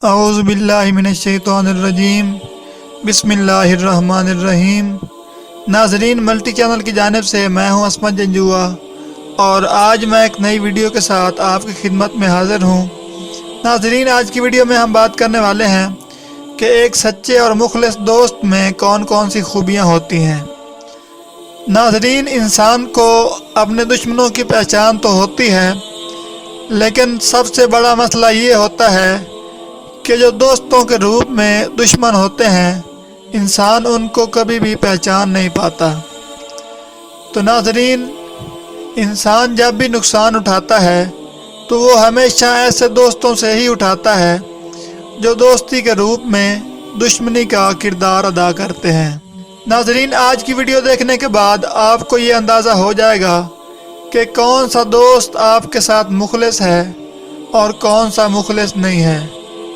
اعوذ باللہ من الشیطان الرجیم بسم اللہ الرحمن الرحیم۔ ناظرین، ملٹی چینل کی جانب سے میں ہوں عصمت جنجوعہ اور آج میں ایک نئی ویڈیو کے ساتھ آپ کی خدمت میں حاضر ہوں۔ ناظرین، آج کی ویڈیو میں ہم بات کرنے والے ہیں کہ ایک سچے اور مخلص دوست میں کون کون سی خوبیاں ہوتی ہیں۔ ناظرین، انسان کو اپنے دشمنوں کی پہچان تو ہوتی ہے، لیکن سب سے بڑا مسئلہ یہ ہوتا ہے کہ جو دوستوں کے روپ میں دشمن ہوتے ہیں، انسان ان کو کبھی بھی پہچان نہیں پاتا۔ تو ناظرین، انسان جب بھی نقصان اٹھاتا ہے تو وہ ہمیشہ ایسے دوستوں سے ہی اٹھاتا ہے جو دوستی کے روپ میں دشمنی کا کردار ادا کرتے ہیں۔ ناظرین، آج کی ویڈیو دیکھنے کے بعد آپ کو یہ اندازہ ہو جائے گا کہ کون سا دوست آپ کے ساتھ مخلص ہے اور کون سا مخلص نہیں ہے۔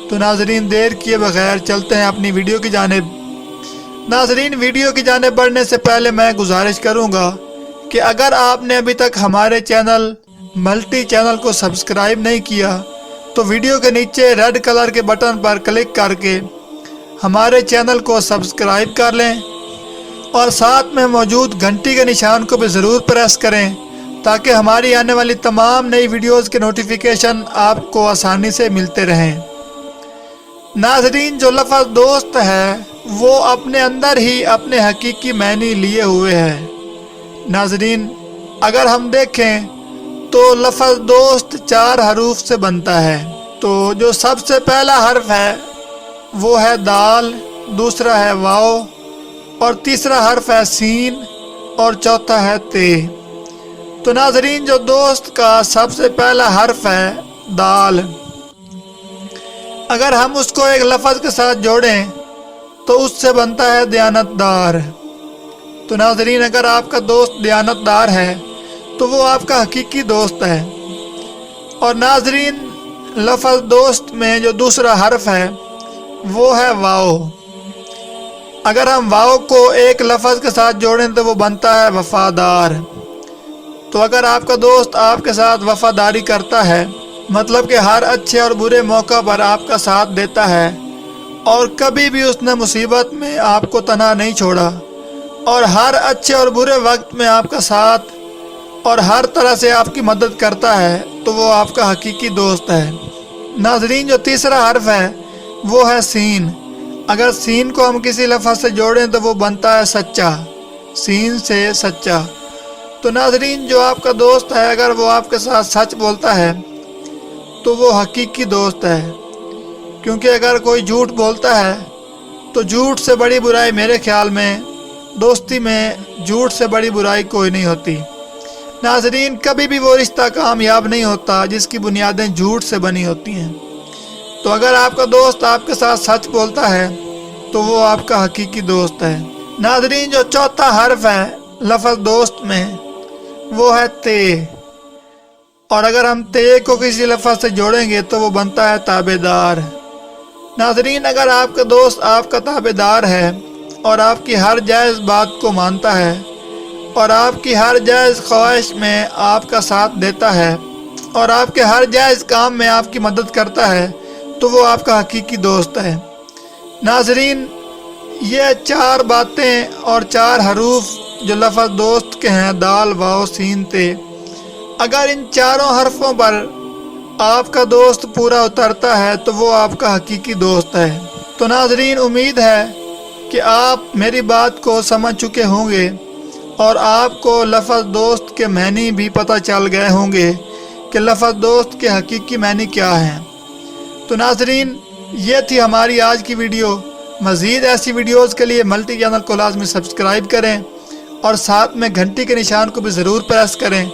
تو ناظرین، دیر کیے بغیر چلتے ہیں اپنی ویڈیو کی جانب۔ ناظرین، ویڈیو کی جانب بڑھنے سے پہلے میں گزارش کروں گا کہ اگر آپ نے ابھی تک ہمارے چینل ملٹی چینل کو سبسکرائب نہیں کیا تو ویڈیو کے نیچے ریڈ کلر کے بٹن پر کلک کر کے ہمارے چینل کو سبسکرائب کر لیں اور ساتھ میں موجود گھنٹی کے نشان کو بھی ضرور پریس کریں تاکہ ہماری آنے والی تمام نئی ویڈیوز کے نوٹیفیکیشن آپ کو آسانی سے ملتے رہیں۔ ناظرین، جو لفظ دوست ہے وہ اپنے اندر ہی اپنے حقیقی معنی لیے ہوئے ہے۔ ناظرین، اگر ہم دیکھیں تو لفظ دوست 4 حروف سے بنتا ہے۔ تو جو سب سے پہلا حرف ہے وہ ہے دال، دوسرا ہے واو اور تیسرا حرف ہے سین اور چوتھا ہے تے۔ تو ناظرین، جو دوست کا سب سے پہلا حرف ہے دال، اگر ہم اس کو ایک لفظ کے ساتھ جوڑیں تو اس سے بنتا ہے دیانت دار۔ تو ناظرین، اگر آپ کا دوست دیانت دار ہے تو وہ آپ کا حقیقی دوست ہے۔ اور ناظرین، لفظ دوست میں جو دوسرا حرف ہے وہ ہے واو۔ اگر ہم واو کو ایک لفظ کے ساتھ جوڑیں تو وہ بنتا ہے وفادار۔ تو اگر آپ کا دوست آپ کے ساتھ وفاداری کرتا ہے، مطلب کہ ہر اچھے اور برے موقع پر آپ کا ساتھ دیتا ہے اور کبھی بھی اس نے مصیبت میں آپ کو تنہا نہیں چھوڑا اور ہر اچھے اور برے وقت میں آپ کا ساتھ اور ہر طرح سے آپ کی مدد کرتا ہے، تو وہ آپ کا حقیقی دوست ہے۔ ناظرین، جو تیسرا حرف ہے وہ ہے سین۔ اگر سین کو ہم کسی لفظ سے جوڑیں تو وہ بنتا ہے سچا، سین سے سچا۔ تو ناظرین، جو آپ کا دوست ہے اگر وہ آپ کے ساتھ سچ بولتا ہے تو وہ حقیقی دوست ہے، کیونکہ اگر کوئی جھوٹ بولتا ہے تو جھوٹ سے بڑی برائی میرے خیال میں دوستی میں جھوٹ سے بڑی برائی کوئی نہیں ہوتی۔ ناظرین، کبھی بھی وہ رشتہ کامیاب نہیں ہوتا جس کی بنیادیں جھوٹ سے بنی ہوتی ہیں۔ تو اگر آپ کا دوست آپ کے ساتھ سچ بولتا ہے تو وہ آپ کا حقیقی دوست ہے۔ ناظرین، جو چوتھا حرف ہے لفظ دوست میں وہ ہے تے، اور اگر ہم تے کو کسی لفظ سے جوڑیں گے تو وہ بنتا ہے تابعدار۔ ناظرین، اگر آپ کا دوست آپ کا تابعدار ہے اور آپ کی ہر جائز بات کو مانتا ہے اور آپ کی ہر جائز خواہش میں آپ کا ساتھ دیتا ہے اور آپ کے ہر جائز کام میں آپ کی مدد کرتا ہے تو وہ آپ کا حقیقی دوست ہے۔ ناظرین، یہ 4 باتیں اور 4 حروف جو لفظ دوست کے ہیں دال، واو، سین، تے، اگر ان 4 حرفوں پر آپ کا دوست پورا اترتا ہے تو وہ آپ کا حقیقی دوست ہے۔ تو ناظرین، امید ہے کہ آپ میری بات کو سمجھ چکے ہوں گے اور آپ کو لفظ دوست کے معنی بھی پتہ چل گئے ہوں گے کہ لفظ دوست کے حقیقی معنی کیا ہیں۔ تو ناظرین، یہ تھی ہماری آج کی ویڈیو۔ مزید ایسی ویڈیوز کے لیے ملٹی چینل کو لازمی سبسکرائب کریں اور ساتھ میں گھنٹی کے نشان کو بھی ضرور پریس کریں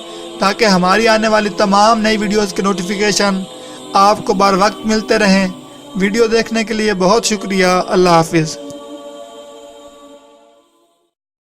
تاکہ ہماری آنے والی تمام نئی ویڈیوز کے نوٹیفیکیشن آپ کو بر وقت ملتے رہیں۔ ویڈیو دیکھنے کے لیے بہت شکریہ۔ اللہ حافظ۔